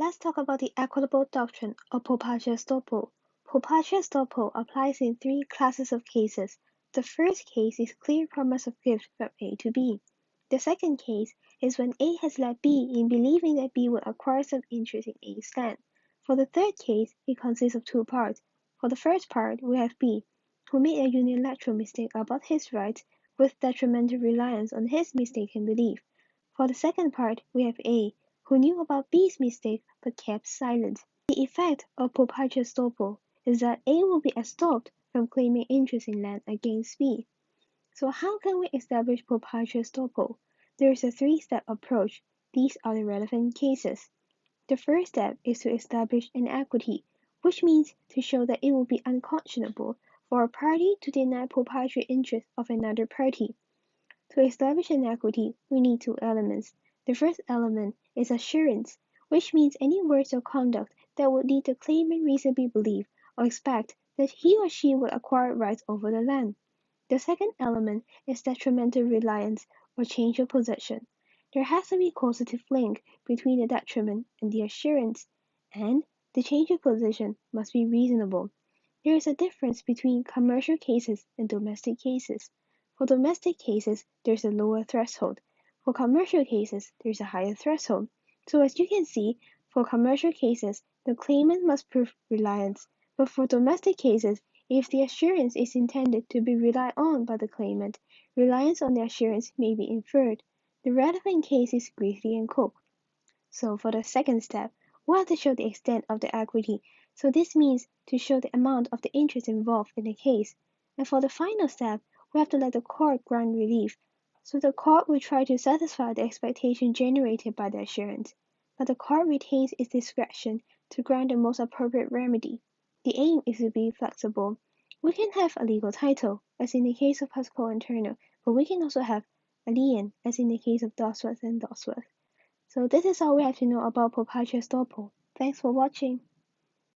Let's talk about the equitable doctrine or Proprietary Estoppel. Proprietary Estoppel applies in three classes of cases. The first case is clear promise of gift from A to B. The second case is when A has led B in believing that B will acquire some interest in A's land. For the third case, it consists of two parts. For the first part, we have B, who made a unilateral mistake about his rights with detrimental reliance on his mistaken belief. For the second part, we have A, who knew about B's mistake but kept silent. The effect of Proprietary Estoppel is that A will be estopped from claiming interest in land against B. So how can we establish Proprietary Estoppel? There is a three-step approach. These are the relevant cases. The first step is to establish an equity, which means to show that it will be unconscionable for a party to deny proprietary interest of another party. To establish an equity, we need two elements. The first element is assurance, which means any words or conduct that would lead the claimant reasonably believe or expect that he or she will acquire rights over the land. The second element is detrimental reliance or change of possession. There has to be a causative link between the detriment and the assurance, and the change of position must be reasonable. There is a difference between commercial cases and domestic cases. For domestic cases, there's a lower threshold. For commercial cases, there's a higher threshold. So as you can see, for commercial cases, the claimant must prove reliance. But for domestic cases, if the assurance is intended to be relied on by the claimant, reliance on the assurance may be inferred. The relevant case is Greeley and Cook. So for the second step, we have to show the extent of the equity. So this means to show the amount of the interest involved in the case. And for the final step, we have to let the court grant relief. So the court will try to satisfy the expectation generated by the assurance, but the court retains its discretion to grant the most appropriate remedy. The aim is to be flexible. We can have a legal title, as in the case of Pascal and Turner, but we can also have a lien, as in the case of Dodsworth and Dodsworth. So this is all we have to know about Proprietary Estoppel. Thanks for watching.